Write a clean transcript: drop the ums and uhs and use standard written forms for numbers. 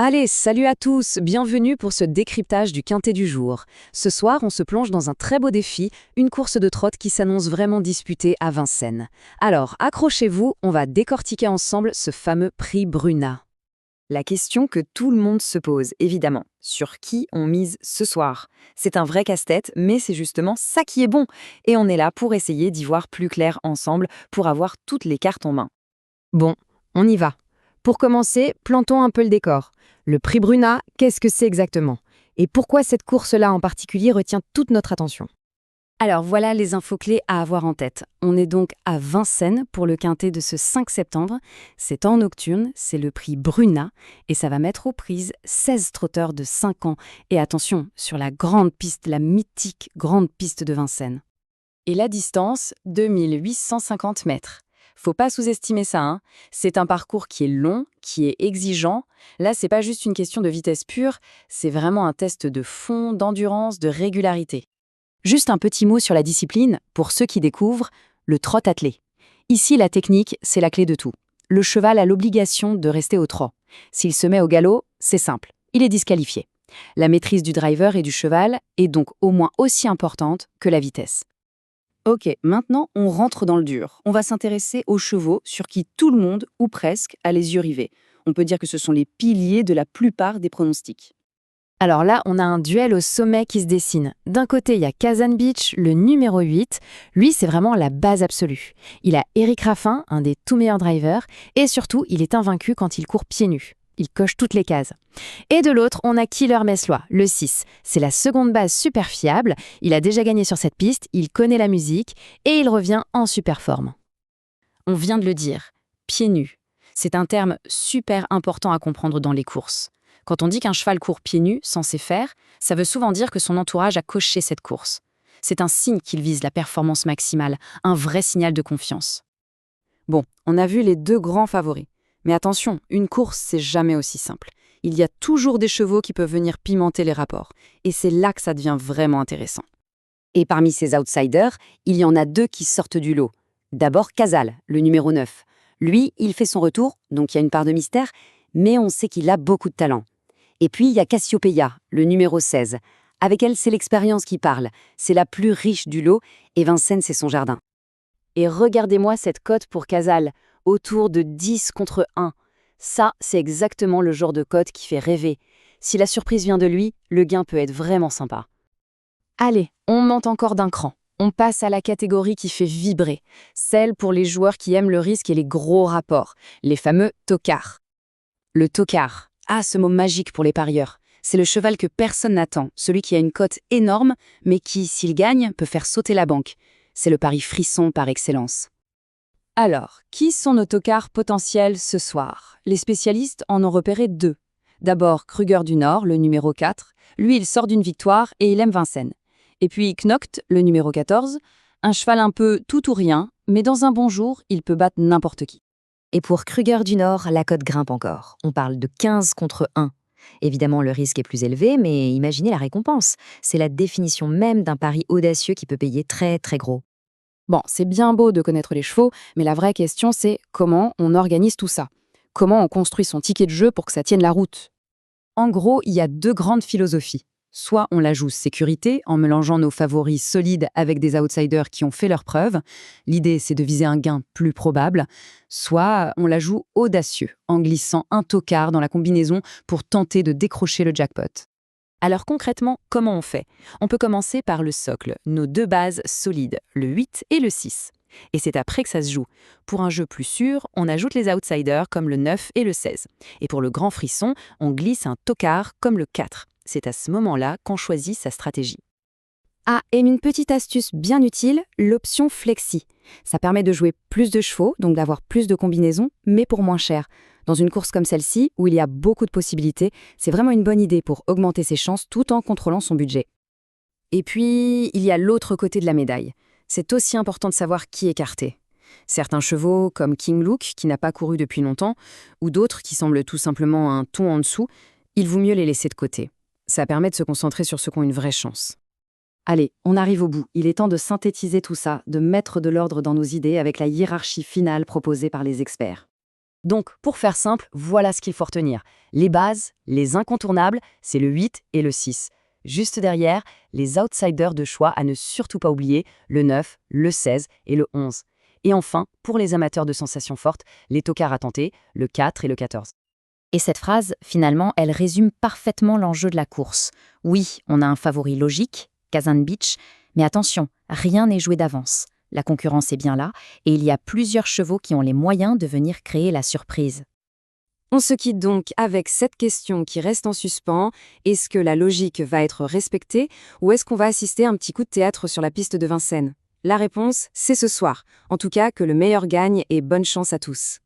Allez, salut à tous, bienvenue pour ce décryptage du quintet du jour. Ce soir, on se plonge dans un très beau défi, une course de trotte qui s'annonce vraiment disputée à Vincennes. Alors, accrochez-vous, on va décortiquer ensemble ce fameux prix Bruna. La question que tout le monde se pose, évidemment, sur qui on mise ce soir. C'est un vrai casse-tête, mais c'est justement ça qui est bon. Et on est là pour essayer d'y voir plus clair ensemble, pour avoir toutes les cartes en main. Bon, on y va. Pour commencer, plantons un peu le décor. Le prix Bruna, qu'est-ce que c'est exactement? Et pourquoi cette course-là en particulier retient toute notre attention? Alors voilà les infos clés à avoir en tête. On est donc à Vincennes pour le quintet de ce 5 septembre. C'est en nocturne, c'est le prix Bruna et ça va mettre aux prises 16 trotteurs de 5 ans. Et attention, sur la grande piste, la mythique grande piste de Vincennes. Et la distance, 2850 mètres. Faut pas sous-estimer ça, hein. C'est un parcours qui est long, qui est exigeant. Là, c'est pas juste une question de vitesse pure, c'est vraiment un test de fond, d'endurance, de régularité. Juste un petit mot sur la discipline, pour ceux qui découvrent, le trot attelé. Ici, la technique, c'est la clé de tout. Le cheval a l'obligation de rester au trot. S'il se met au galop, c'est simple, il est disqualifié. La maîtrise du driver et du cheval est donc au moins aussi importante que la vitesse. Ok, maintenant on rentre dans le dur. On va s'intéresser aux chevaux sur qui tout le monde, ou presque, a les yeux rivés. On peut dire que ce sont les piliers de la plupart des pronostics. Alors là, on a un duel au sommet qui se dessine. D'un côté, il y a Kazan Beach, le numéro 8. Lui, c'est vraiment la base absolue. Il a Eric Raffin, un des tout meilleurs drivers, et surtout, il est invaincu quand il court pieds nus. Il coche toutes les cases. Et de l'autre, on a Killer Meslois, le 6. C'est la seconde base super fiable. Il a déjà gagné sur cette piste, il connaît la musique, et il revient en super forme. On vient de le dire, pieds nus. C'est un terme super important à comprendre dans les courses. Quand on dit qu'un cheval court pieds nus, censé faire, ça veut souvent dire que son entourage a coché cette course. C'est un signe qu'il vise la performance maximale, un vrai signal de confiance. Bon, on a vu les deux grands favoris. Mais attention, une course, c'est jamais aussi simple. Il y a toujours des chevaux qui peuvent venir pimenter les rapports. Et c'est là que ça devient vraiment intéressant. Et parmi ces outsiders, il y en a deux qui sortent du lot. D'abord Casal, le numéro 9. Lui, il fait son retour, donc il y a une part de mystère, mais on sait qu'il a beaucoup de talent. Et puis il y a Cassiopeia, le numéro 16. Avec elle, c'est l'expérience qui parle. C'est la plus riche du lot, et Vincennes, c'est son jardin. Et regardez-moi cette cote pour Casal, autour de 10 contre 1. Ça, c'est exactement le genre de cote qui fait rêver. Si la surprise vient de lui, le gain peut être vraiment sympa. Allez, on monte encore d'un cran. On passe à la catégorie qui fait vibrer, celle pour les joueurs qui aiment le risque et les gros rapports, les fameux tocards. Le tocard, ce mot magique pour les parieurs. C'est le cheval que personne n'attend, celui qui a une cote énorme, mais qui, s'il gagne, peut faire sauter la banque. C'est le pari frisson par excellence. Alors, qui sont nos tocards potentiels ce soir? Les spécialistes en ont repéré deux. D'abord, Kruger du Nord, le numéro 4. Lui, il sort d'une victoire et il aime Vincennes. Et puis Knocht, le numéro 14. Un cheval un peu tout ou rien, mais dans un bon jour, il peut battre n'importe qui. Et pour Kruger du Nord, la cote grimpe encore. On parle de 15 contre 1. Évidemment, le risque est plus élevé, mais imaginez la récompense. C'est la définition même d'un pari audacieux qui peut payer très très gros. Bon, c'est bien beau de connaître les chevaux, mais la vraie question c'est comment on organise tout ça? Comment on construit son ticket de jeu pour que ça tienne la route? En gros, il y a deux grandes philosophies. Soit on la joue sécurité, en mélangeant nos favoris solides avec des outsiders qui ont fait leurs preuves. L'idée, c'est de viser un gain plus probable. Soit on la joue audacieux, en glissant un tocard dans la combinaison pour tenter de décrocher le jackpot. Alors concrètement, comment on fait? On peut commencer par le socle, nos deux bases solides, le 8 et le 6. Et c'est après que ça se joue. Pour un jeu plus sûr, on ajoute les outsiders comme le 9 et le 16. Et pour le grand frisson, on glisse un tocard comme le 4. C'est à ce moment-là qu'on choisit sa stratégie. Ah, et une petite astuce bien utile, l'option Flexi. Ça permet de jouer plus de chevaux, donc d'avoir plus de combinaisons, mais pour moins cher. Dans une course comme celle-ci, où il y a beaucoup de possibilités, c'est vraiment une bonne idée pour augmenter ses chances tout en contrôlant son budget. Et puis, il y a l'autre côté de la médaille. C'est aussi important de savoir qui écarter. Certains chevaux, comme King Luke, qui n'a pas couru depuis longtemps, ou d'autres qui semblent tout simplement un ton en dessous, il vaut mieux les laisser de côté. Ça permet de se concentrer sur ceux qui ont une vraie chance. Allez, on arrive au bout. Il est temps de synthétiser tout ça, de mettre de l'ordre dans nos idées avec la hiérarchie finale proposée par les experts. Donc, pour faire simple, voilà ce qu'il faut retenir. Les bases, les incontournables, c'est le 8 et le 6. Juste derrière, les outsiders de choix à ne surtout pas oublier, le 9, le 16 et le 11. Et enfin, pour les amateurs de sensations fortes, les tocards à tenter, le 4 et le 14. Et cette phrase, finalement, elle résume parfaitement l'enjeu de la course. Oui, on a un favori logique, Kazan Beach, mais attention, rien n'est joué d'avance. La concurrence est bien là, et il y a plusieurs chevaux qui ont les moyens de venir créer la surprise. On se quitte donc avec cette question qui reste en suspens. Est-ce que la logique va être respectée ou est-ce qu'on va assister à un petit coup de théâtre sur la piste de Vincennes? La réponse, c'est ce soir. En tout cas, que le meilleur gagne et bonne chance à tous.